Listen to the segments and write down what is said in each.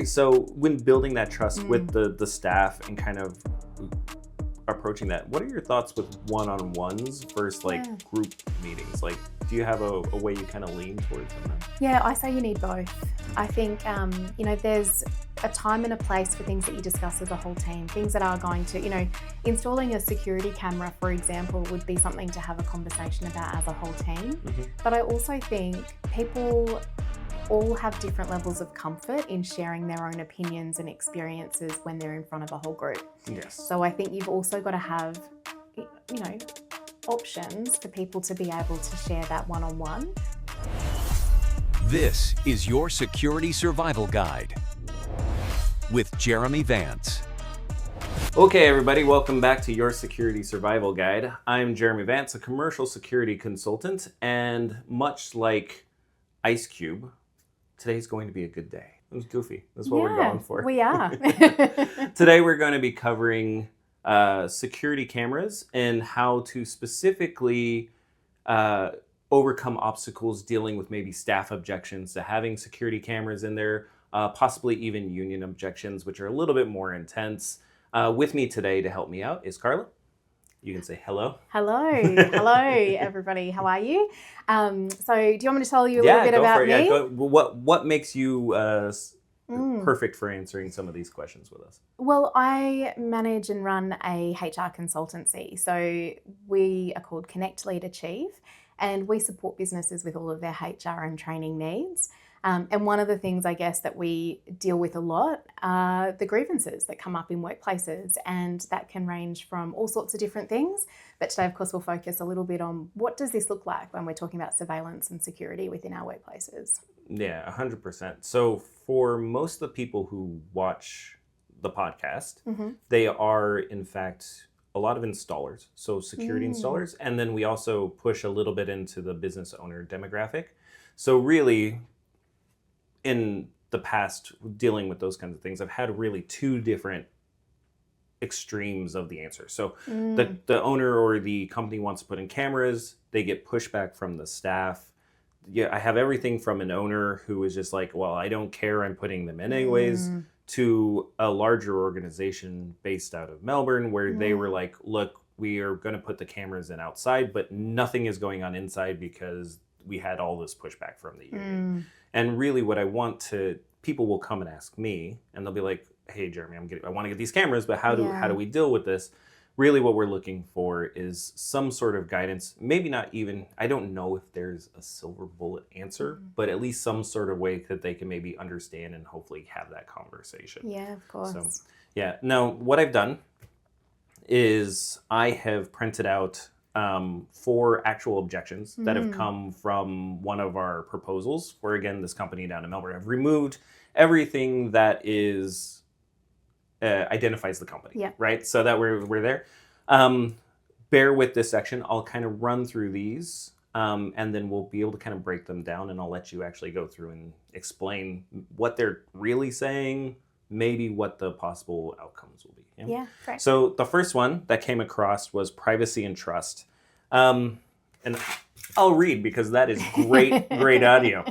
So when building that trust with the staff and kind of approaching that, what are your thoughts with one-on-ones versus group meetings? Like, do you have a way you kind of lean towards them? Yeah, I say you need both. I think, there's a time and a place for things that you discuss as a whole team, things that are going to, installing a security camera, for example, would be something to have a conversation about as a whole team. But I also think people all have different levels of comfort in sharing their own opinions and experiences when they're in front of a whole group. Yes. So I think you've also got to have, options for people to be able to share that one-on-one. This is your Security Survival Guide with Jeremy Vance. Okay, everybody, welcome back to your Security Survival Guide. I'm Jeremy Vance, a commercial security consultant, and much like Ice Cube, today's going to be a good day. It was goofy. That's what we're going for. We are. Today we're going to be covering security cameras and how to specifically overcome obstacles dealing with maybe staff objections to having security cameras in there, possibly even union objections, which are a little bit more intense. With me today to help me out is Carla. You can say hello. Hello. Hello, everybody. How are you? So do you want me to tell you a little bit about me? Yeah, what makes you perfect for answering some of these questions with us? Well, I manage and run a HR consultancy. So we are called Connect, Lead, Achieve, and we support businesses with all of their HR and training needs. And one of the things, I guess, that we deal with a lot are the grievances that come up in workplaces, and that can range from all sorts of different things. But today, of course, we'll focus a little bit on what does this look like when we're talking about surveillance and security within our workplaces. Yeah, 100%. So for most of the people who watch the podcast, they are, in fact, a lot of installers, so security installers. And then we also push a little bit into the business owner demographic. So really, in the past, dealing with those kinds of things, I've had really two different extremes of the answer. So the owner or the company wants to put in cameras, they get pushback from the staff. Yeah, I have everything from an owner who is just like, well, I don't care, I'm putting them in anyways, to a larger organization based out of Melbourne where they were like, look, we are going to put the cameras in outside, but nothing is going on inside because we had all this pushback from the union. And really what I want to, people will come and ask me and they'll be like, hey, Jeremy, I want to get these cameras, but how do we deal with this? Really what we're looking for is some sort of guidance, maybe not even, I don't know if there's a silver bullet answer, but at least some sort of way that they can maybe understand and hopefully have that conversation. Yeah, of course. So, yeah. Now, what I've done is I have printed out 4 actual objections that have come from one of our proposals where, again, this company down in Melbourne have removed everything that is identifies the company, right? So that we're there. Bear with this section. I'll kind of run through these and then we'll be able to kind of break them down, and I'll let you actually go through and explain what they're really saying, maybe what the possible outcomes will be. Yeah, great. So the first one that came across was privacy and trust. And I'll read because that is great, great audio.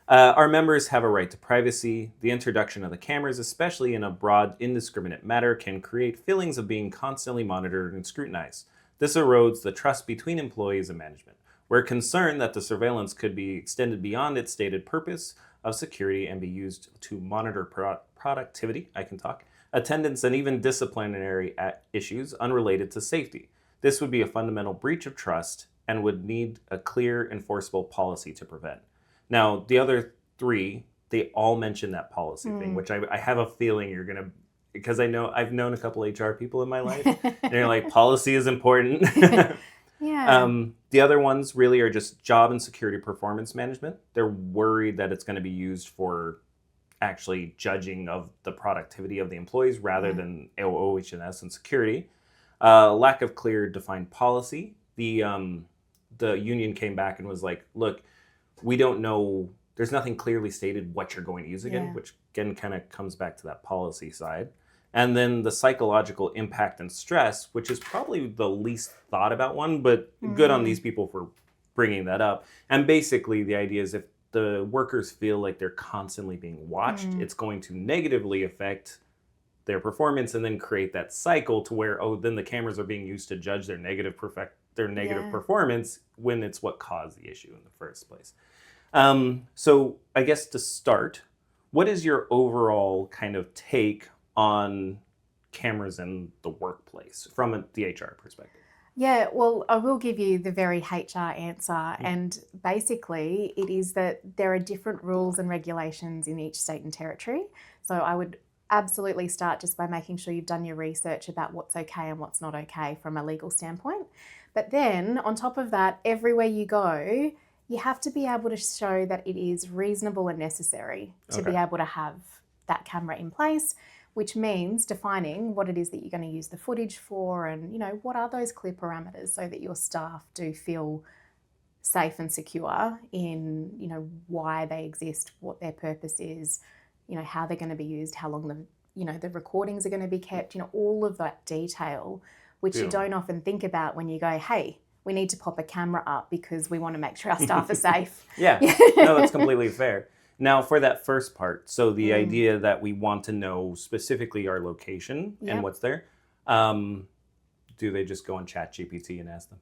Our members have a right to privacy. The introduction of the cameras, especially in a broad, indiscriminate manner, can create feelings of being constantly monitored and scrutinized. This erodes the trust between employees and management. We're concerned that the surveillance could be extended beyond its stated purpose of security and be used to monitor productivity, attendance, and even disciplinary issues unrelated to safety. This would be a fundamental breach of trust and would need a clear, enforceable policy to prevent. Now, the other 3, they all mention that policy thing, which I have a feeling you're going to, because I've known a couple HR people in my life, and they're like, policy is important. The other ones really are just job and security performance management. They're worried that it's going to be used for actually judging of the productivity of the employees rather than OH&S and security. Lack of clear defined policy. The union came back and was like, look, we don't know, there's nothing clearly stated what you're going to use again, which again kind of comes back to that policy side. And then the psychological impact and stress, which is probably the least thought about one, but good on these people for bringing that up. And basically the idea is if the workers feel like they're constantly being watched, it's going to negatively affect their performance and then create that cycle to where, then the cameras are being used to judge their negative performance when it's what caused the issue in the first place. So I guess to start, what is your overall kind of take on cameras in the workplace from the HR perspective? Yeah, well, I will give you the very HR answer. And basically, it is that there are different rules and regulations in each state and territory. So I would absolutely start just by making sure you've done your research about what's okay and what's not okay from a legal standpoint. But then on top of that, everywhere you go, you have to be able to show that it is reasonable and necessary to be able to have that camera in place, which means defining what it is that you're going to use the footage for and, you know, what are those clear parameters so that your staff do feel safe and secure in, you know, why they exist, what their purpose is, you know, how they're going to be used, how long the recordings are going to be kept, you know, all of that detail, which you don't often think about when you go, hey, we need to pop a camera up because we want to make sure our staff are safe. Yeah, no, that's completely fair. Now, for that first part, so the idea that we want to know specifically our location and what's there, do they just go on ChatGPT and ask them?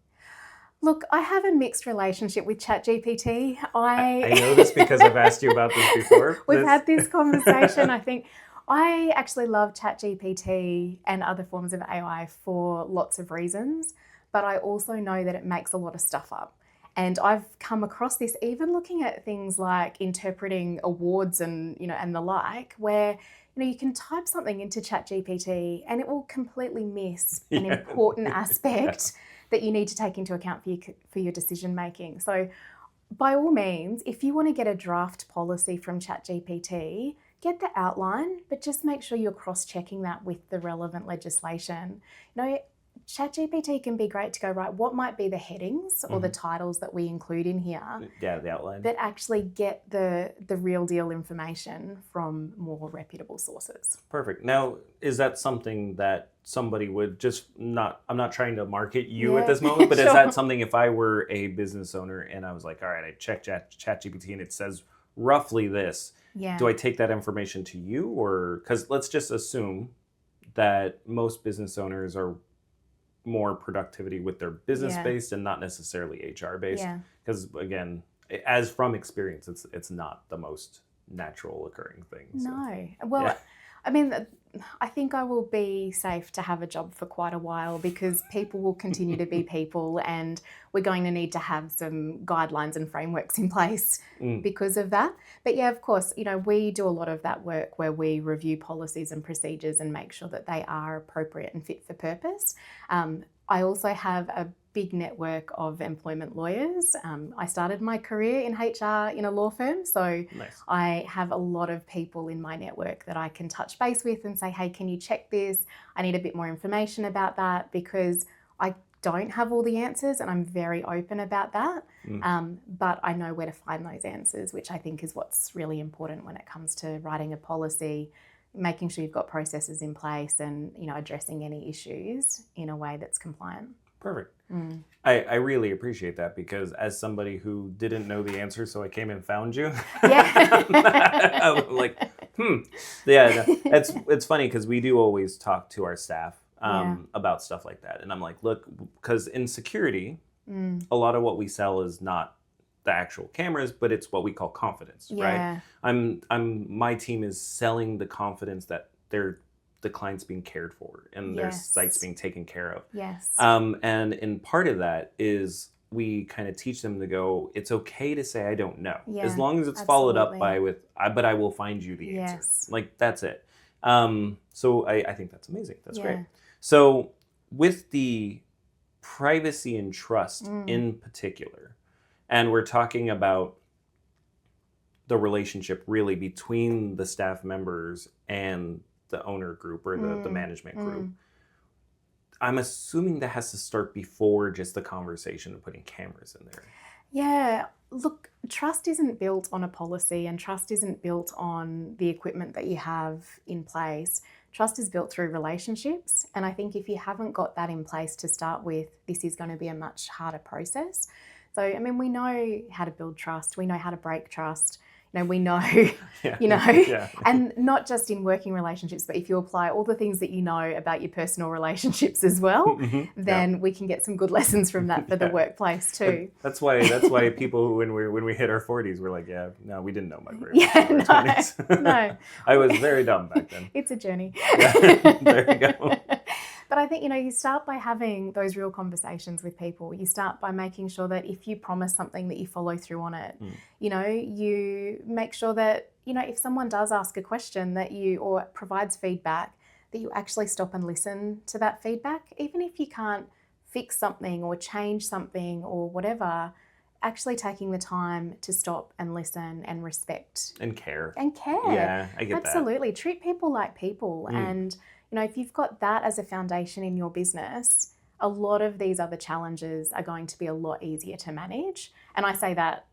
Look, I have a mixed relationship with ChatGPT. I know this because I've asked you about this before. We've had this conversation. I think I actually love ChatGPT and other forms of AI for lots of reasons, but I also know that it makes a lot of stuff up. And I've come across this even looking at things like interpreting awards and, you know, and the like, where, you know, you can type something into ChatGPT and it will completely miss an important aspect that you need to take into account for your decision making. So by all means, if you want to get a draft policy from ChatGPT, get the outline, but just make sure you're cross-checking that with the relevant legislation. You know, ChatGPT can be great to go, right, what might be the headings or the titles that we include in here? Yeah, the outline. But actually get the real deal information from more reputable sources. Perfect. Now, is that something that somebody would I'm not trying to market you at this moment, but is that something if I were a business owner and I was like, all right, I checked ChatGPT and it says roughly this, do I take that information to you? Or, because let's just assume that most business owners are more productivity with their business based and not necessarily HR based, because again, as from experience, it's not the most natural occurring thing. So. No, well, I mean, I think I will be safe to have a job for quite a while because people will continue to be people, and we're going to need to have some guidelines and frameworks in place because of that. But yeah, of course, you know, we do a lot of that work where we review policies and procedures and make sure that they are appropriate and fit for purpose. I also have a big network of employment lawyers. I started my career in HR in a law firm, so I have a lot of people in my network that I can touch base with and say, hey, can you check this? I need a bit more information about that, because I don't have all the answers and I'm very open about that. But I know where to find those answers, which I think is what's really important when it comes to writing a policy, making sure you've got processes in place and, you know, addressing any issues in a way that's compliant. Perfect. I really appreciate that, because as somebody who didn't know the answer, so I came and found you. I'm like, Yeah, no, it's funny because we do always talk to our staff about stuff like that. And I'm like, look, because in security, a lot of what we sell is not the actual cameras, but it's what we call confidence, right? My team is selling the confidence that the client's being cared for and their site's being taken care of. And in part of that is we kind of teach them to go, it's okay to say I don't know, as long as it's followed up by but I will find you the answer. Like, that's it. So I think that's amazing. That's great. So with the privacy and trust in particular, and we're talking about the relationship really between the staff members and the owner group or the management group, I'm assuming that has to start before just the conversation of putting cameras in there. Yeah, look, trust isn't built on a policy and trust isn't built on the equipment that you have in place. Trust is built through relationships. And I think if you haven't got that in place to start with, this is going to be a much harder process. So, I mean, we know how to build trust. We know how to break trust. We know, Yeah. and not just in working relationships, but if you apply all the things that you know about your personal relationships as well, then we can get some good lessons from that for the workplace too. That's why people, when we hit our 40s, we're like, we didn't know much very much in our 20s. No. I was very dumb back then. It's a journey. Yeah, there you go. But I think, you start by having those real conversations with people. You start by making sure that if you promise something that you follow through on it. You make sure that, if someone does ask a question or provides feedback, that you actually stop and listen to that feedback. Even if you can't fix something or change something or whatever, actually taking the time to stop and listen and respect. And care. Yeah, I get that. Absolutely. Treat people like people. And, if you've got that as a foundation in your business, a lot of these other challenges are going to be a lot easier to manage. And I say that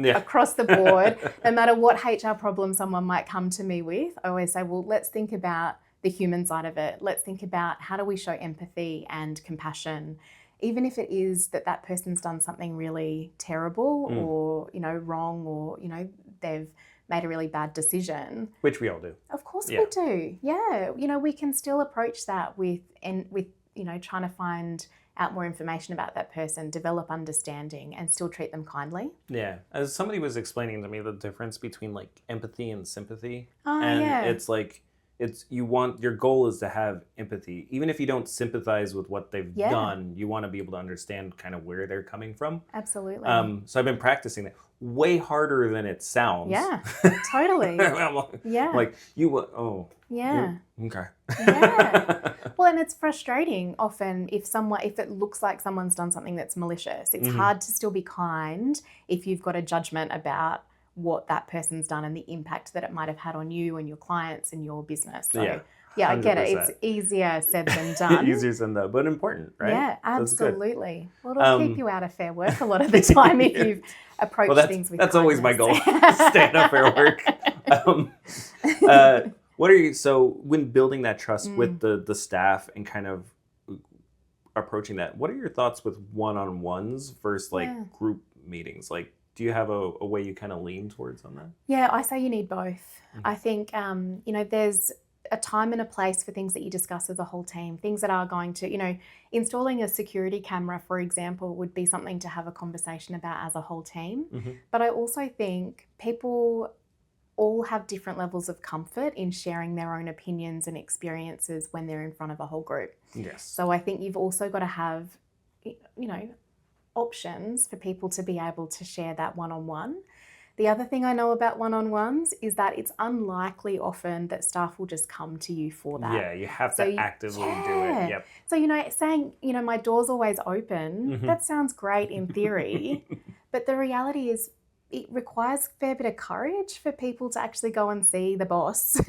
across the board, no matter what HR problem someone might come to me with, I always say, well, let's think about the human side of it. Let's think about how do we show empathy and compassion, even if it is that person's done something really terrible or, wrong or, they've made a really bad decision. Which we all do. Of course we do. Yeah. We can still approach that with trying to find out more information about that person, develop understanding and still treat them kindly. Yeah. As somebody was explaining to me the difference between like empathy and sympathy. It's like, your goal is to have empathy. Even if you don't sympathize with what they've done, you want to be able to understand kind of where they're coming from. Absolutely. So I've been practicing that way harder than it sounds. Yeah, totally. Like Yeah. Okay. Yeah. Well, and it's frustrating often if it looks like someone's done something that's malicious. It's hard to still be kind if you've got a judgment about what that person's done and the impact that it might have had on you and your clients and your business. So, I get it. It's easier said than done. Easier said than done, but important, right? Yeah, absolutely. Well, it'll keep you out of Fair Work a lot of the time if you've approached things with that's kindness. always my goal. Stay out of Fair Work. So when building that trust with the staff and kind of approaching that, what are your thoughts with one-on-ones versus group meetings? Like, do you have a way you kind of lean towards on that? Yeah, I say you need both. I think, there's a time and a place for things that you discuss as a whole team, things that are going to, installing a security camera, for example, would be something to have a conversation about as a whole team. But I also think people all have different levels of comfort in sharing their own opinions and experiences when they're in front of a whole group. Yes. So I think you've also got to have, options for people to be able to share that one-on-one. The other thing I know about one-on-ones is that it's unlikely often that staff will just come to you for that. Yeah, you have to actively do it. Yep. So, saying, my door's always open, that sounds great in theory, but the reality is it requires a fair bit of courage for people to actually go and see the boss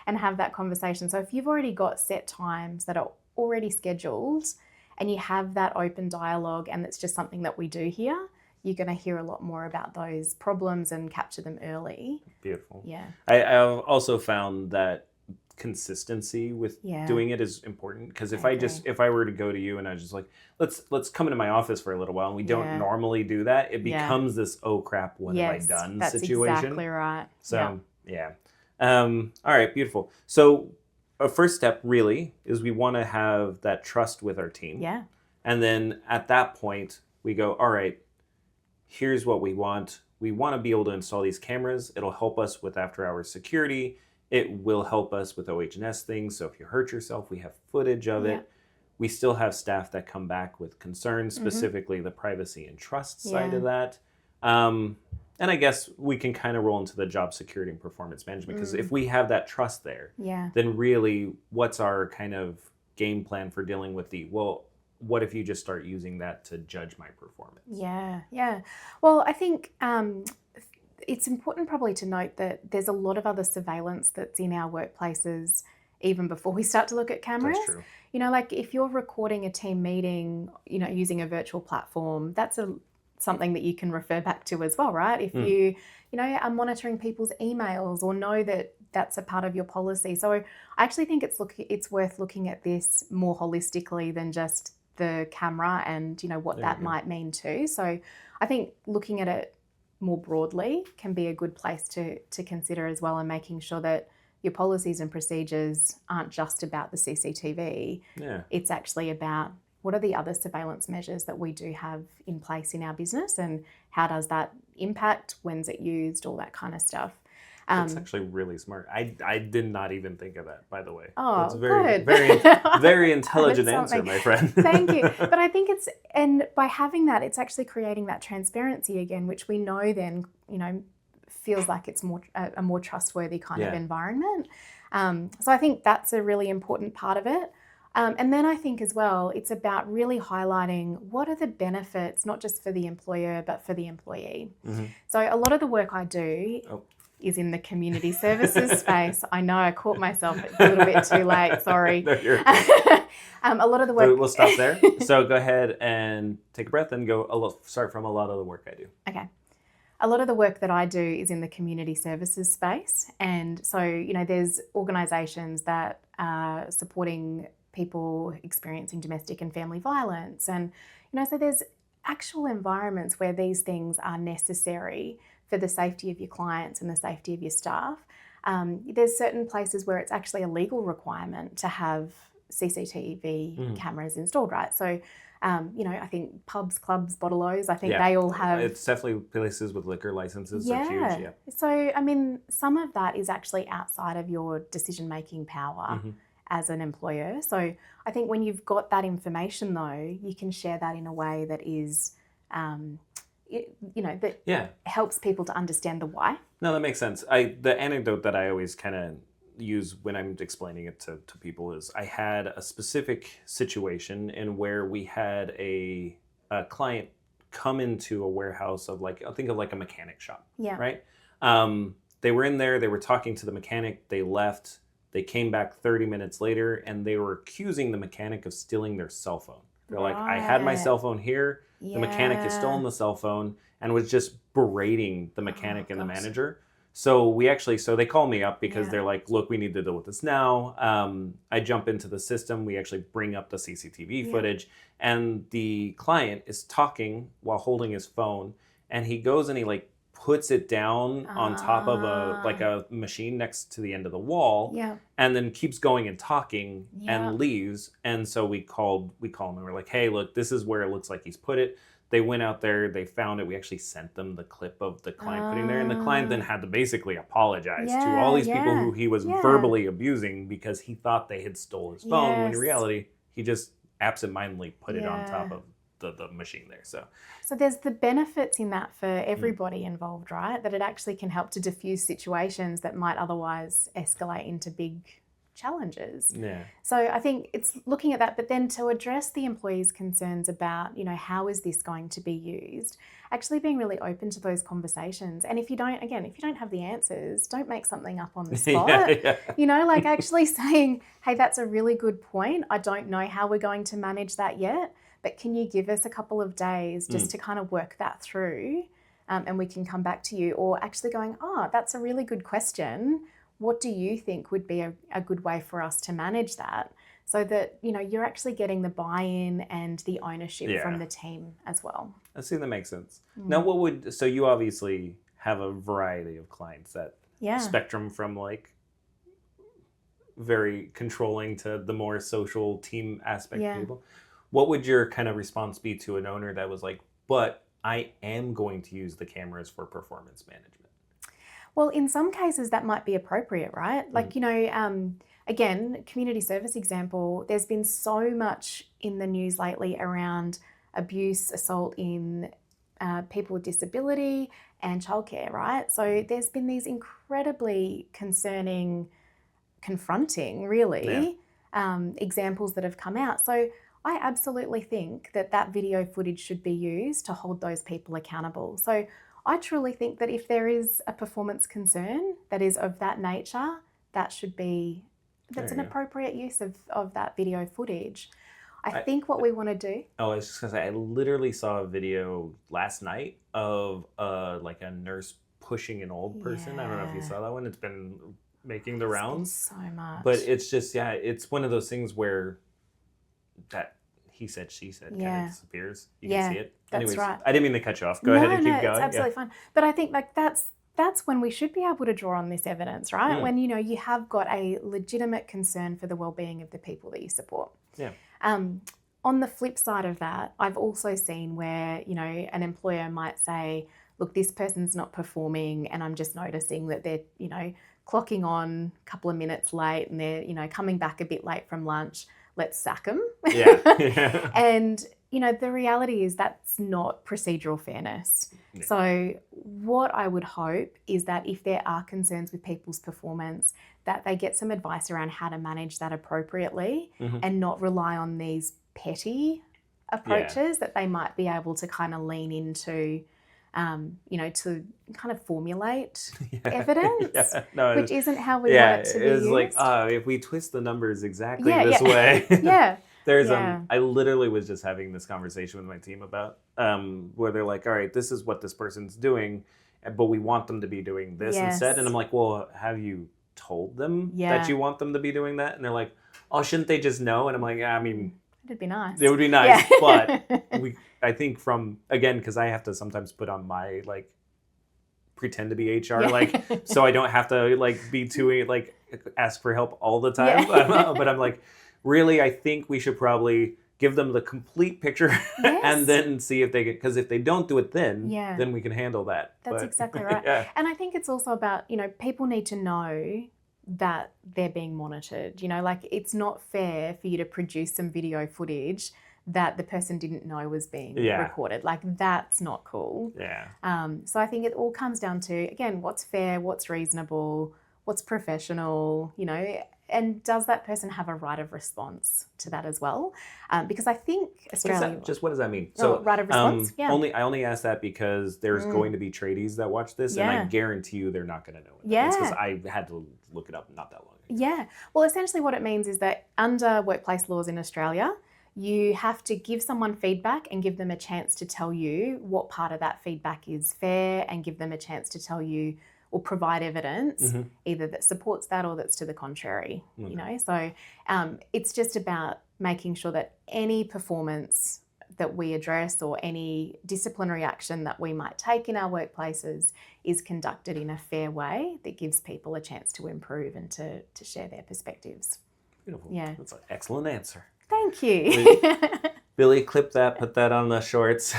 and have that conversation. So if you've already got set times that are already scheduled and you have that open dialogue and it's just something that we do here, you're going to hear a lot more about those problems and capture them early. Beautiful. Yeah. I also found that consistency with doing it is important, because if I were to go to you and I was just like, let's come into my office for a little while and we don't normally do that, it becomes this oh crap, what have I done situation. That's exactly right. So all right, beautiful. So a first step really is we want to have that trust with our team. Yeah. And then at that point we go, all right, here's what we want. We want to be able to install these cameras. It'll help us with after hours security. It will help us with OH&S things. So if you hurt yourself, we have footage of it. We still have staff that come back with concerns, specifically the privacy and trust side of that. And I guess we can kind of roll into the job security and performance management, because if we have that trust there, then really what's our kind of game plan for dealing with what if you just start using that to judge my performance? Yeah. Well, I think it's important probably to note that there's a lot of other surveillance that's in our workplaces even before we start to look at cameras. That's true. Like if you're recording a team meeting, using a virtual platform, that's something that you can refer back to as well, right? If you are monitoring people's emails or know that that's a part of your policy. So I actually think it's worth looking at this more holistically than just the camera and, what that might mean too. So I think looking at it more broadly can be a good place to consider as well, and making sure that your policies and procedures aren't just about the CCTV. Yeah. It's actually about what are the other surveillance measures that we do have in place in our business, and how does that impact, when's it used, all that kind of stuff. That's actually really smart. I did not even think of that, by the way. Oh, that's a very, good. very intelligent answer, my friend. Thank you. But I think and by having that, it's actually creating that transparency again, which we know then, feels like it's a more trustworthy kind of environment. So I think that's a really important part of it. And then I think as well, it's about really highlighting what are the benefits, not just for the employer, but for the employee. Mm-hmm. So a lot of the work I do is in the community services space. I know I caught myself a little bit too late, sorry. No, you're a lot of the work... So we'll stop there. So go ahead and take a breath and start from a lot of the work I do. Okay. A lot of the work that I do is in the community services space. And so, there's organisations that are supporting people experiencing domestic and family violence. And, so there's actual environments where these things are necessary for the safety of your clients and the safety of your staff. There's certain places where it's actually a legal requirement to have CCTV cameras installed, right? So, I think pubs, clubs, bottle-os, I think they all have... It's definitely places with liquor licenses are huge, yeah. So, some of that is actually outside of your decision-making power as an employer. So I think when you've got that information, though, you can share that in a way that is... that helps people to understand the why. No, that makes sense. The anecdote that I always kind of use when I'm explaining it to people is I had a specific situation in where we had a client come into a warehouse of think of a mechanic shop, right? They were in there, they were talking to the mechanic, they left, they came back 30 minutes later, and they were accusing the mechanic of stealing their cell phone. They're like, I had my cell phone here, the mechanic has stolen the cell phone, and was just berating the mechanic and the manager. So they call me up because they're like, look, we need to deal with this now. I jump into the system. We actually bring up the CCTV footage, and the client is talking while holding his phone, and he goes and he puts it down on top of a machine next to the end of the wall, and then keeps going and talking and leaves. And so we call him and we're like, hey, look, this is where it looks like he's put it. They went out there, they found it. We actually sent them the clip of the client putting there, and the client then had to basically apologize to all these people who he was verbally abusing because he thought they had stole his phone, when in reality, he just absentmindedly put it on top of the machine there. So there's the benefits in that for everybody involved, right? That it actually can help to diffuse situations that might otherwise escalate into big challenges. Yeah. So I think it's looking at that, but then to address the employees' concerns about, how is this going to be used, actually being really open to those conversations. And if you don't have the answers, don't make something up on the spot. Actually saying, hey, that's a really good point. I don't know how we're going to manage that yet, but can you give us a couple of days just to kind of work that through, and we can come back to you? Or actually going, that's a really good question. What do you think would be a good way for us to manage that, so that you're actually getting the buy-in and the ownership from the team as well? I see, that makes sense. Now, so you obviously have a variety of clients that spectrum from very controlling to the more social team aspect of people. What would your kind of response be to an owner that was like, but I am going to use the cameras for performance management? Well, in some cases that might be appropriate, right? Again, community service example, there's been so much in the news lately around abuse, assault in people with disability and childcare, right? So there's been these incredibly concerning, confronting, really, examples that have come out. So I absolutely think that video footage should be used to hold those people accountable. So I truly think that if there is a performance concern that is of that nature, that's an appropriate use of that video footage. I think what we want to do... Oh, I was just going to say, I literally saw a video last night of a nurse pushing an old person. I don't know if you saw that one. It's been making the rounds. So much. But it's just, it's one of those things where that he said, she said kind Yeah. of disappears. You Yeah, can see it. that's Anyways, right. I didn't mean to cut you off. Go ahead and keep going. It's absolutely fine. But I think like that's when we should be able to draw on this evidence, right? When you have got a legitimate concern for the well-being of the people that you support. Yeah. On the flip side of that, I've also seen where an employer might say, look, this person's not performing, and I'm just noticing that they're clocking on a couple of minutes late, and they're coming back a bit late from lunch. Let's sack them. Yeah. And the reality is that's not procedural fairness. Yeah. So what I would hope is that if there are concerns with people's performance, that they get some advice around how to manage that appropriately and not rely on these petty approaches that they might be able to kind of lean into, to kind of formulate evidence, which isn't how we want it to be used. Like, if we twist the numbers exactly this way. There's I literally was just having this conversation with my team about where they're like, all right, this is what this person's doing, but we want them to be doing this instead. And I'm like, well, have you told them that you want them to be doing that? And they're like, oh, shouldn't they just know? And I'm like, I mean, it'd be nice. It would be nice, but I think because I have to sometimes put on my pretend to be HR, so I don't have to be too ask for help all the time. But I'm like, really, I think we should probably give them the complete picture and then see if they get, because if they don't do it then we can handle that. That's exactly right. And I think it's also about, people need to know that they're being monitored. It's not fair for you to produce some video footage that the person didn't know was being recorded. That's not cool. So I think it all comes down to, again, what's fair, what's reasonable, what's professional, and does that person have a right of response to that as well? Because I think Australia... What does that mean? So right of response? I only ask that because there's going to be tradies that watch this, and I guarantee you they're not going to know what that is, because I had to look it up not that long ago. Yeah. Well, essentially what it means is that under workplace laws in Australia, you have to give someone feedback and give them a chance to tell you what part of that feedback is fair, and give them a chance to tell you or provide evidence either that supports that or that's to the contrary. So it's just about making sure that any performance that we address or any disciplinary action that we might take in our workplaces is conducted in a fair way that gives people a chance to improve and to share their perspectives. Beautiful. Yeah. That's an excellent answer. Thank you. Billy, clip that, put that on the shorts.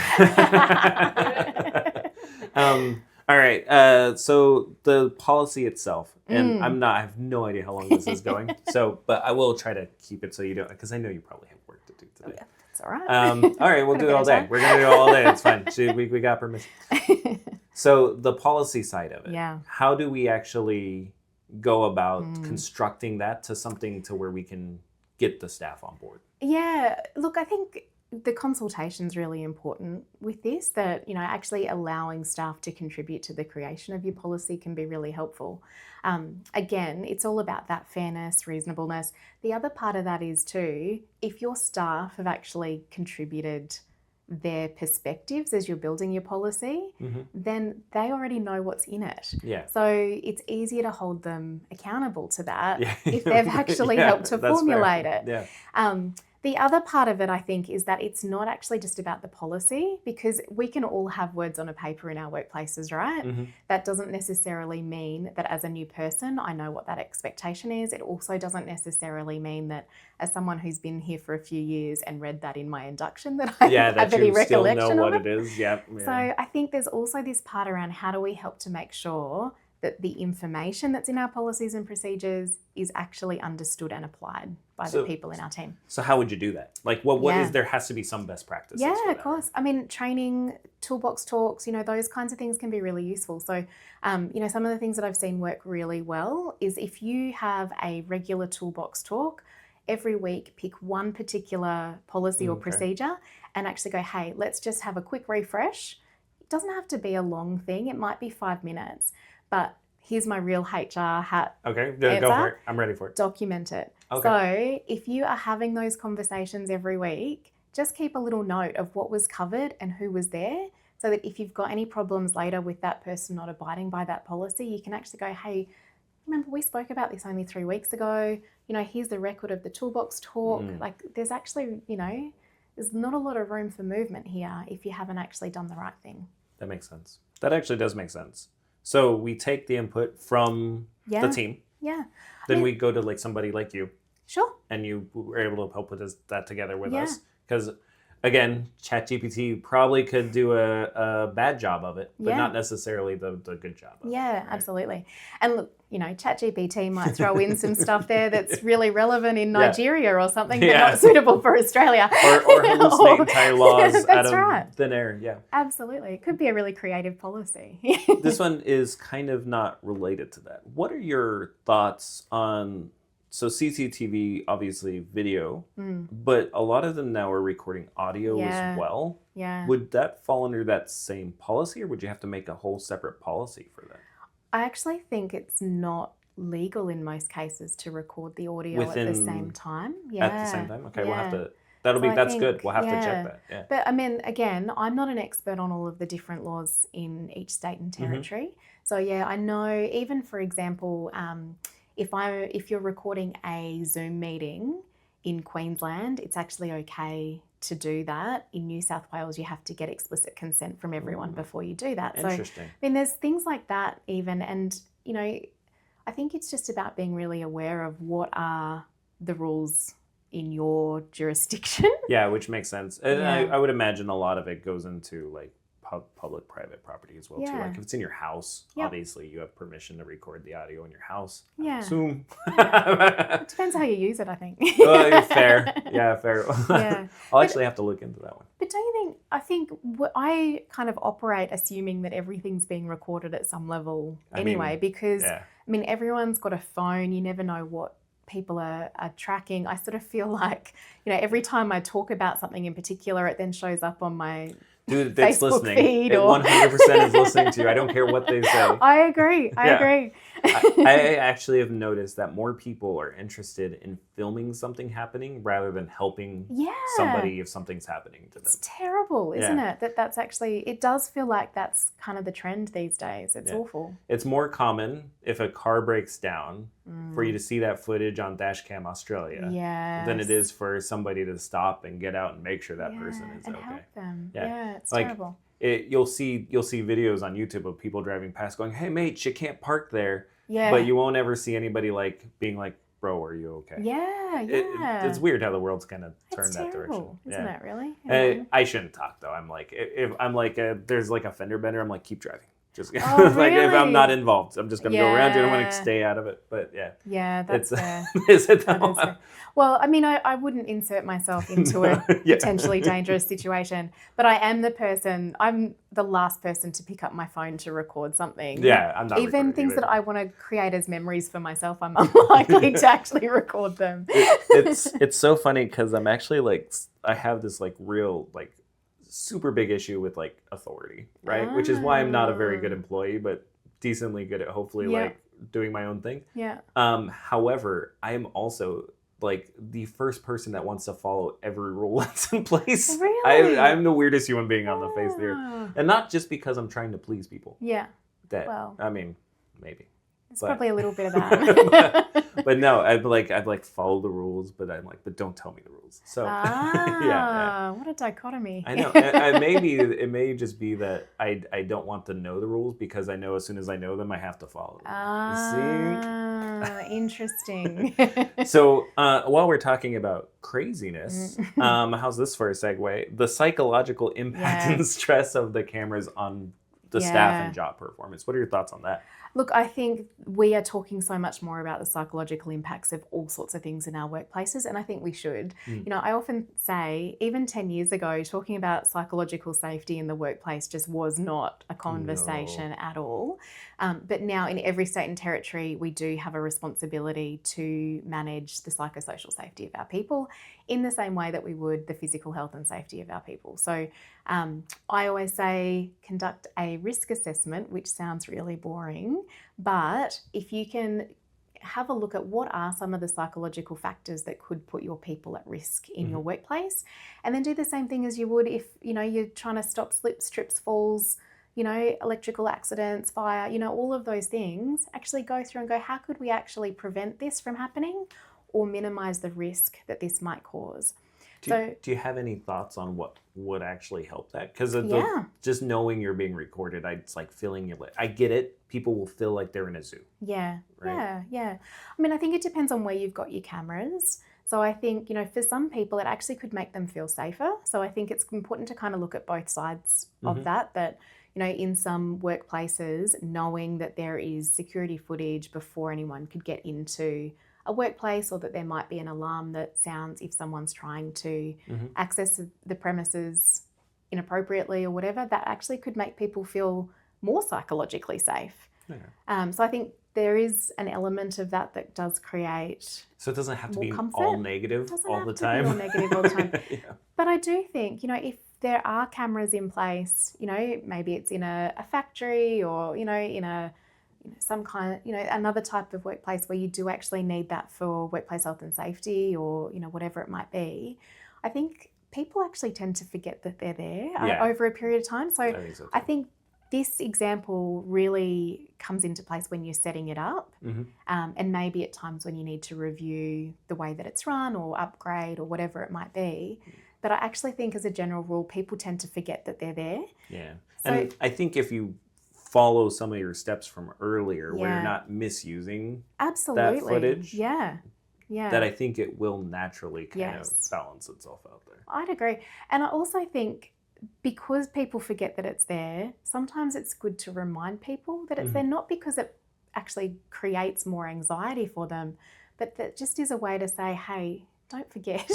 All right. So the policy itself, and I have no idea how long this is going. But I will try to keep it so you don't, because I know you probably have work to do today. Yeah, that's all right. All right, we'll do it all day. We're gonna do it all day. It's fine. We got permission. So the policy side of it. Yeah. How do we actually go about constructing that to something to where we can get the staff on board? Yeah. Look, I think the consultation is really important with this, that, actually allowing staff to contribute to the creation of your policy can be really helpful. Again, it's all about that fairness, reasonableness. The other part of that is too, if your staff have actually contributed their perspectives as you're building your policy, then they already know what's in it. Yeah. So it's easier to hold them accountable to that if they've actually helped to formulate it. Yeah. The other part of it, I think, is that it's not actually just about the policy, because we can all have words on a paper in our workplaces, right? That doesn't necessarily mean that as a new person, I know what that expectation is. It also doesn't necessarily mean that as someone who's been here for a few years and read that in my induction, that I have any recollection still know what of it is. Yeah. So I think there's also this part around how do we help to make sure that the information that's in our policies and procedures is actually understood and applied by the people in our team. So how would you do that? What is, there has to be some best practices. Yeah, of course. I mean, training, toolbox talks, those kinds of things can be really useful. So, some of the things that I've seen work really well is if you have a regular toolbox talk, every week pick one particular policy or procedure and actually go, hey, let's just have a quick refresh. It doesn't have to be a long thing. It might be 5 minutes. But here's my real HR hat. Okay, go for it. I'm ready for it. Document it. Okay. So if you are having those conversations every week, just keep a little note of what was covered and who was there, so that if you've got any problems later with that person not abiding by that policy, you can actually go, hey, remember we spoke about this only 3 weeks ago. Here's the record of the toolbox talk. There's actually, there's not a lot of room for movement here if you haven't actually done the right thing. That makes sense. That actually does make sense. So we take the input from the team. Yeah. Then we go to like somebody like you. Sure. And you were able to help put that together with us. Because again, ChatGPT probably could do a bad job of it, but not necessarily the good job of it. Yeah, right? Absolutely. And look, ChatGPT might throw in some stuff there that's really relevant in Nigeria or something, but not suitable for Australia. Or hallucinate entire laws out of thin air. Yeah. Absolutely. It could be a really creative policy. This one is kind of not related to that. What are your thoughts on... So CCTV, obviously video, but a lot of them now are recording audio as well. Yeah. Would that fall under that same policy, or would you have to make a whole separate policy for that? I actually think it's not legal in most cases to record the audio at the same time. Yeah. At the same time? Okay, we'll have to... That's good. We'll have to check that. Yeah. But I mean, again, I'm not an expert on all of the different laws in each state and territory. So yeah, I know even, for example... If you're recording a Zoom meeting in Queensland, it's actually okay to do that. In New South Wales, you have to get explicit consent from everyone before you do that. Interesting. So, I mean, there's things like that even. And, I think it's just about being really aware of what are the rules in your jurisdiction. Yeah, which makes sense. And I would imagine a lot of it goes into like public-private property as well too. Like if it's in your house, obviously you have permission to record the audio in your house. Yeah. Assume. It depends how you use it, I think. Fair. Yeah, fair. Yeah. I'll actually have to look into that one. But don't you think, I kind of operate assuming that everything's being recorded at some level because, everyone's got a phone. You never know what people are tracking. I sort of feel like, every time I talk about something in particular, it then shows up on my dude that's Facebook listening. Feed It 100% is listening to you. I don't care what they say. I agree. I actually have noticed that more people are interested in filming something happening rather than helping somebody if something's happening to them. It's terrible, isn't it? That's actually, it does feel like that's kind of the trend these days. It's awful. It's more common if a car breaks down for you to see that footage on Dashcam Australia than it is for somebody to stop and get out and make sure that person is and okay. help them. Yeah. It's terrible. You'll see videos on YouTube of people driving past going, "Hey mate, you can't park there." Yeah. But you won't ever see anybody like being like, "Bro, are you okay?" It's weird how the world's kind of turned that direction. Isn't it really? I shouldn't talk though. I'm like, if I'm like, there's like a fender bender, I'm like, keep driving. Just really? like if I'm not involved, I'm just gonna go around you. I'm gonna stay out of it. But that's fair. Is it that is fair. Well, I mean, I wouldn't insert myself into a potentially dangerous situation, but I am I'm the last person to pick up my phone to record something. Yeah, I'm not even things that I want to create as memories for myself. I'm unlikely to actually record them. It's so funny because I'm actually like, I have this like real like super big issue with like authority, right? Which is why I'm not a very good employee, but decently good at hopefully like doing my own thing. Yeah. However, I am also like the first person that wants to follow every rule that's in place. Really? I'm the weirdest human being on the face of the earth. And not just because I'm trying to please people. Yeah. I mean, maybe. It's probably a little bit of that. but no, I'd like follow the rules, but I'm like, but don't tell me the rules. So what a dichotomy. I know. It may just be that I don't want to know the rules because I know as soon as I know them, I have to follow them. See? Interesting. So while we're talking about craziness, how's this for a segue? The psychological impact and stress of the cameras on the staff and job performance. What are your thoughts on that? Look, I think we are talking so much more about the psychological impacts of all sorts of things in our workplaces, and I think we should. I often say, even 10 years ago, talking about psychological safety in the workplace just was not a conversation at all. But now in every state and territory, we do have a responsibility to manage the psychosocial safety of our people in the same way that we would the physical health and safety of our people. So I always say conduct a risk assessment, which sounds really boring, but if you can have a look at what are some of the psychological factors that could put your people at risk in your workplace, and then do the same thing as you would if you're trying to stop slips, trips, falls, electrical accidents, fire, all of those things. Actually go through and go, how could we actually prevent this from happening or minimize the risk that this might cause? Do you have any thoughts on what would actually help that? Because just knowing you're being recorded, it's like feeling it. I get it. People will feel like they're in a zoo. Yeah, right? yeah. I mean, I think it depends on where you've got your cameras. So I think, for some people, it actually could make them feel safer. So I think it's important to kind of look at both sides of that, in some workplaces, knowing that there is security footage before anyone could get into a workplace, or that there might be an alarm that sounds if someone's trying to access the premises inappropriately or whatever, that actually could make people feel more psychologically safe. Yeah. So I think there is an element of that does create. So it doesn't have to be comfort. all negative all the time. All negative all the time. Yeah. But I do think, if there are cameras in place, maybe it's in a factory, or, in a some kind of, another type of workplace where you do actually need that for workplace health and safety, or, whatever it might be. I think people actually tend to forget that they're there over a period of time. So I think this example really comes into place when you're setting it up, and maybe at times when you need to review the way that it's run or upgrade or whatever it might be. But I actually think, as a general rule, people tend to forget that they're there. Yeah. And I think if you follow some of your steps from earlier, where you're not misusing that footage, that I think it will naturally kind of balance itself out there. I'd agree. And I also think, because people forget that it's there, sometimes it's good to remind people that it's there, not because it actually creates more anxiety for them, but that just is a way to say, hey, don't forget,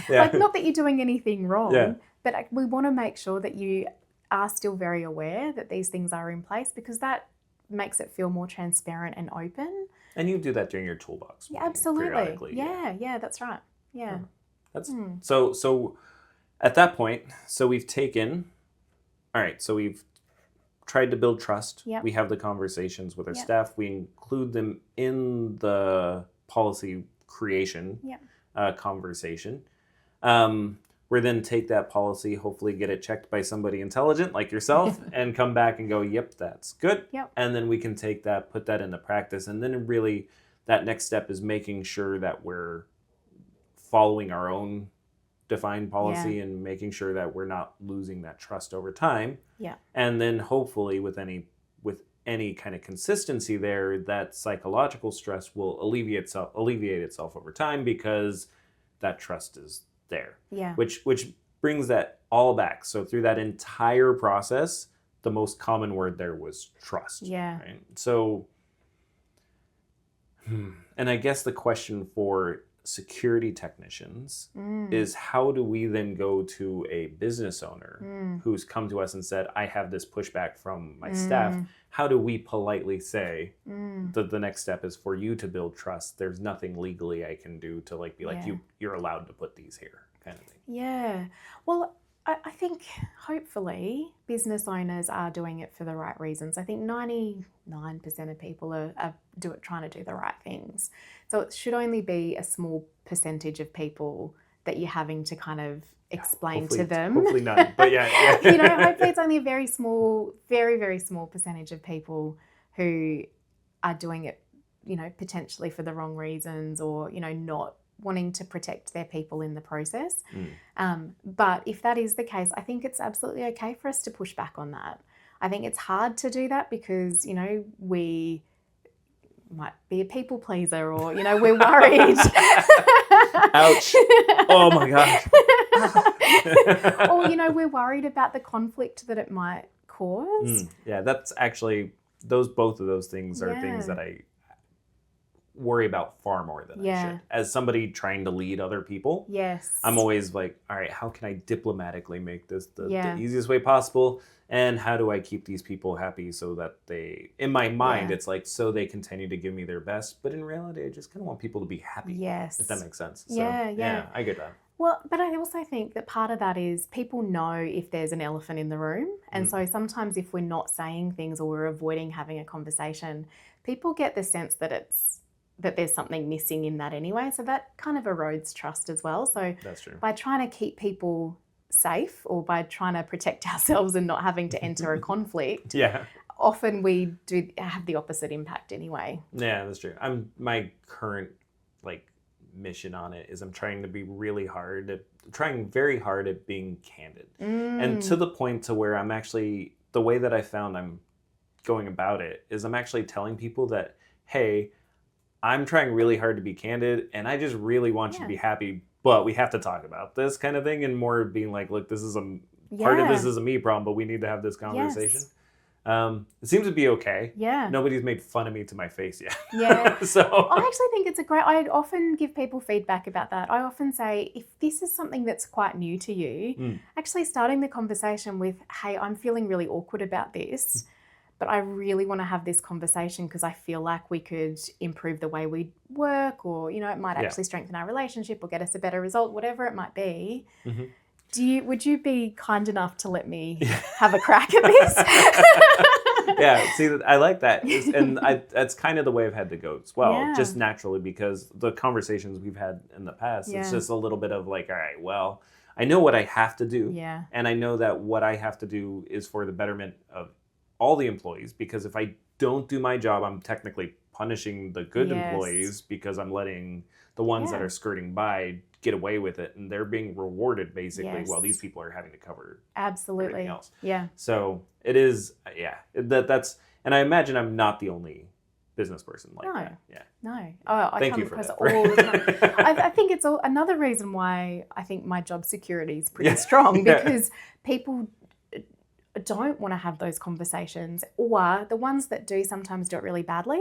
like, not that you're doing anything wrong, but we want to make sure that you are still very aware that these things are in place, because that makes it feel more transparent and open. And you do that during your toolbox. Yeah, absolutely. Yeah, that's right. Yeah. That's so at that point, so we've tried to build trust. Yep. We have the conversations with our staff. We include them in the policy creation conversation. We then take that policy, hopefully get it checked by somebody intelligent like yourself, and come back and go, yep, that's good. Yep. And then we can take that, put that into practice. And then really that next step is making sure that we're following our own defined policy and making sure that we're not losing that trust over time. Yeah. And then hopefully with any kind of consistency there, that psychological stress will alleviate itself over time, because that trust is there. Yeah. Which brings that all back. So through that entire process, the most common word there was trust. Yeah. Right? So, and I guess the question for security technicians is, how do we then go to a business owner who's come to us and said, I have this pushback from my staff? How do we politely say that the next step is for you to build trust? There's nothing legally I can do to like you're allowed to put these here, kind of thing. Yeah. Well, I think hopefully business owners are doing it for the right reasons. I think 99% of people are trying to do the right things. So it should only be a small percentage of people that you're having to kind of explain to them. Hopefully none, but yeah. Hopefully it's only a very small, very, very small percentage of people who are doing it, potentially for the wrong reasons, or, not wanting to protect their people in the process. But if that is the case, I think it's absolutely okay for us to push back on that. I think it's hard to do that because, we might be a people pleaser, or, we're worried. Ouch. Oh my gosh. Or, we're worried about the conflict that it might cause. Yeah, that's actually, both of those things are things that I worry about far more than I should. As somebody trying to lead other people, I'm always like, all right, how can I diplomatically make this the easiest way possible? And how do I keep these people happy so that they, in my mind, it's like, so they continue to give me their best. But in reality, I just kind of want people to be happy. Yes. If that makes sense. So, yeah, I get that. Well, but I also think that part of that is people know if there's an elephant in the room. And so sometimes if we're not saying things, or we're avoiding having a conversation, people get the sense that there's something missing in that anyway. So that kind of erodes trust as well. So that's true. By trying to keep people safe, or by trying to protect ourselves and not having to enter a conflict, often we do have the opposite impact anyway. Yeah, that's true. My current mission on it is I'm trying to be trying very hard at being candid. And to the point to where I'm actually, the way that I found I'm going about it is I'm actually telling people that, hey, I'm trying really hard to be candid and I just really want you to be happy, but we have to talk about this kind of thing, and more being like, look, this is part of this is a me problem, but we need to have this conversation. Yes. It seems to be okay. Yeah. Nobody's made fun of me to my face yet. Yeah. So I actually think it's I often give people feedback about that. I often say, if this is something that's quite new to you, actually starting the conversation with, hey, I'm feeling really awkward about this, but I really want to have this conversation because I feel like we could improve the way we work, or, you know, it might actually strengthen our relationship or get us a better result, whatever it might be. Would you be kind enough to let me have a crack at this? Yeah, see, I like that. And that's kind of the way I've had to go as well, just naturally, because the conversations we've had in the past, it's just a little bit of like, all right, well, I know what I have to do. Yeah. And I know that what I have to do is for the betterment of all the employees, because if I don't do my job, I'm technically punishing the good employees because I'm letting the ones that are skirting by get away with it, and they're being rewarded basically while these people are having to cover everything else. Yeah. So it is, that's, and I imagine I'm not the only business person like that. Yeah. No. Oh, I Thank come you for across that. all the time. I think it's another reason why I think my job security is pretty strong, because people don't want to have those conversations, or the ones that do sometimes do it really badly.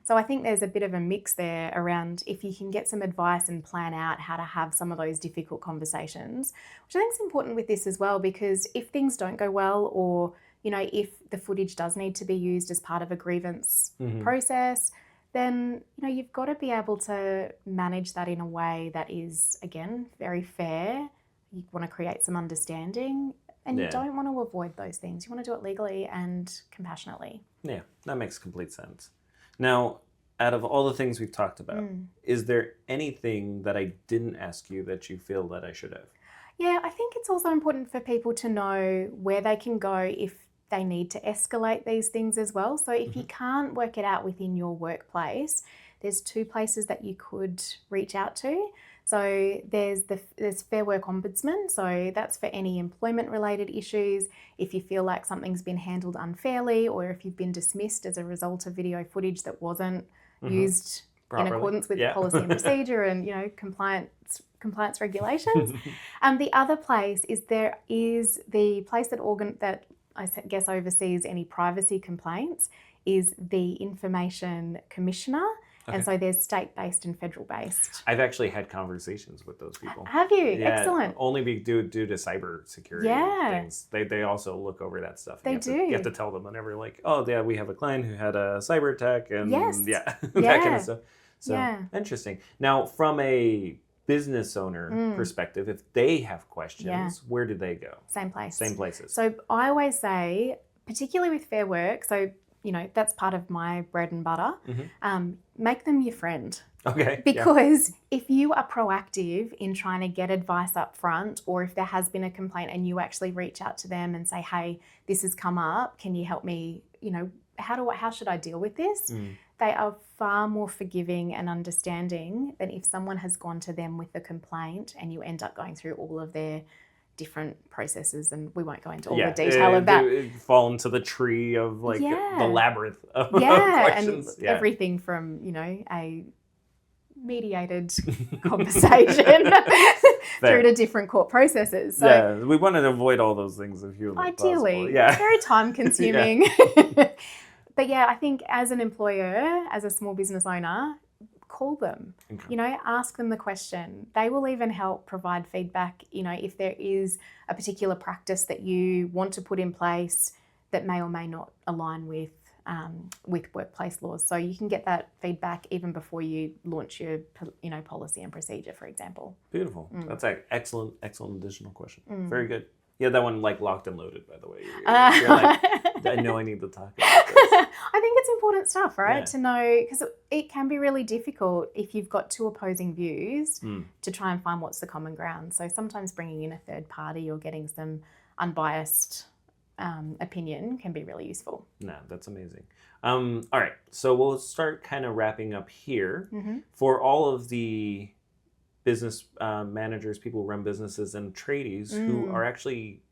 So I think there's a bit of a mix there around if you can get some advice and plan out how to have some of those difficult conversations, which I think is important with this as well, because if things don't go well, or, you know, if the footage does need to be used as part of a grievance process, then, you know, you've got to be able to manage that in a way that is, again, very fair. You want to create some understanding. And you don't want to avoid those things. You want to do it legally and compassionately. Yeah, that makes complete sense. Now, out of all the things we've talked about, is there anything that I didn't ask you that you feel that I should have? Yeah, I think it's also important for people to know where they can go if they need to escalate these things as well. So if you can't work it out within your workplace, there's 2 places that you could reach out to. So there's Fair Work Ombudsman. So that's for any employment related issues. If you feel like something's been handled unfairly, or if you've been dismissed as a result of video footage that wasn't used properly, in accordance with policy and procedure and, you know, compliance regulations. The other place is the place that I guess oversees any privacy complaints is the Information Commissioner. Okay. And so there's state-based and federal-based. I've actually had conversations with those people. Have you? Yeah, excellent. Only due to cyber security things. They also look over that stuff. They do. You have to tell them whenever, like, oh, yeah, we have a client who had a cyber attack, and that kind of stuff. So interesting. Now, from a business owner perspective, if they have questions, where do they go? Same place. Same places. So I always say, particularly with Fair Work, so, you know, that's part of my bread and butter. Make them your friend. Okay. Because if you are proactive in trying to get advice up front, or if there has been a complaint and you actually reach out to them and say, hey, this has come up, can you help me, you know, how should I deal with this? They are far more forgiving and understanding than if someone has gone to them with a complaint and you end up going through all of their different processes, and we won't go into all the detail of that. It fall into the tree of like the labyrinth of questions. And everything from, you know, a mediated conversation through to different court processes. So we want to avoid all those things if humanly ideally, possible. Yeah, very time consuming. But yeah, I think as an employer, as a small business owner, call them, you know, ask them the question. They will even help provide feedback, you know, if there is a particular practice that you want to put in place that may or may not align with workplace laws. So you can get that feedback even before you launch your, you know, policy and procedure, for example. Beautiful. That's an excellent additional question. Very good. Yeah, that one like locked and loaded, by the way. You're like, I know I need to talk about this. I think it's important stuff, right? To know, because it can be really difficult if you've got 2 opposing views to try and find what's the common ground. So sometimes bringing in a third party or getting some unbiased opinion can be really useful. No, that's amazing. All right, so we'll start kind of wrapping up here. For all of the business managers, people who run businesses, and tradies who are actually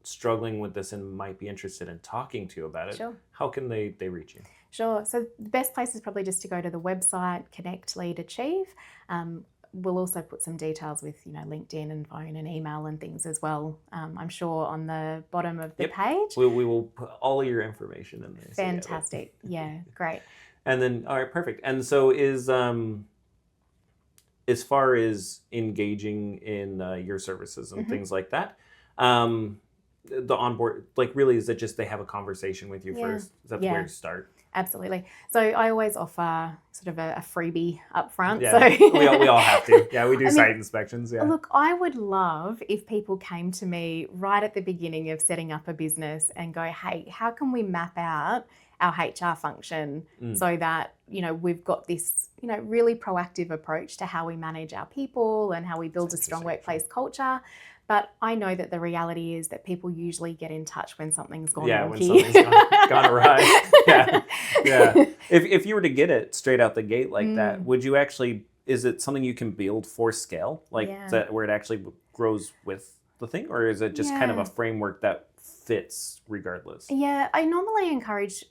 struggling with this and might be interested in talking to you about it, Sure. how can they reach you? Sure. So the best place is probably just to go to the website, Connect, Lead, Achieve. We'll also put some details with, LinkedIn and phone and email and things as well. I'm sure on the bottom of the page. We will put all your information in there. Fantastic. Yeah, great. And then, all right, perfect. And so is, as far as engaging in your services and things like that, the onboard, really, is it just they have a conversation with you first? Is that where you start? Absolutely. So I always offer sort of a freebie up front. Yeah, So we all have to. Yeah, we do site inspections. Yeah. Look, I would love if people came to me right at the beginning of setting up a business and go, hey, how can we map out our HR function so that, we've got this, really proactive approach to how we manage our people and how we build a strong workplace culture. But I know that the reality is that people usually get in touch when something's gone wrong. When something's gone awry. Yeah. If you were to get it straight out the gate like that, would you actually, is it something you can build for scale? That where it actually grows with the thing? Or is it just kind of a framework that fits regardless? Yeah, I normally encourage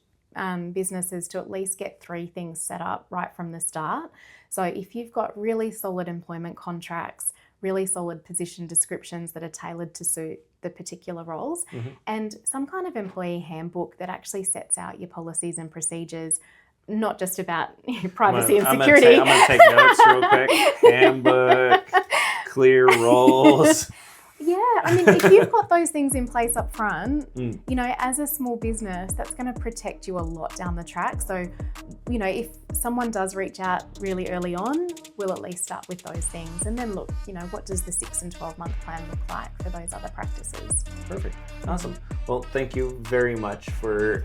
businesses to at least get 3 things set up right from the start. So if you've got really solid employment contracts, really solid position descriptions that are tailored to suit the particular roles, and some kind of employee handbook that actually sets out your policies and procedures, not just about privacy and security. I'm going to take notes real quick. Handbook, clear roles. Yeah, I mean, if you've got those things in place up front, as a small business, that's going to protect you a lot down the track. So, if someone does reach out really early on, we'll at least start with those things. And then look, what does the 6 and 12-month plan look like for those other practices? Perfect. Awesome. Well, thank you very much for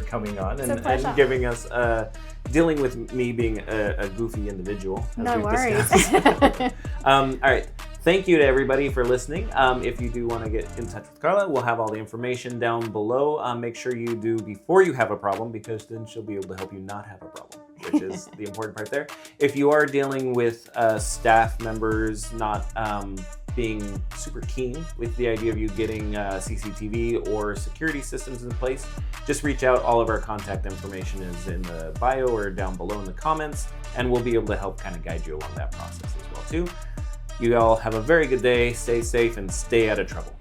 coming on and giving us, dealing with me being a goofy individual. No worries. All right. Thank you to everybody for listening. If you do want to get in touch with Carla, we'll have all the information down below. Make sure you do before you have a problem, because then she'll be able to help you not have a problem, which is the important part there. If you are dealing with staff members not being super keen with the idea of you getting CCTV or security systems in place, just reach out. All of our contact information is in the bio or down below in the comments, and we'll be able to help kind of guide you along that process as well too. You all have a very good day, stay safe, and stay out of trouble.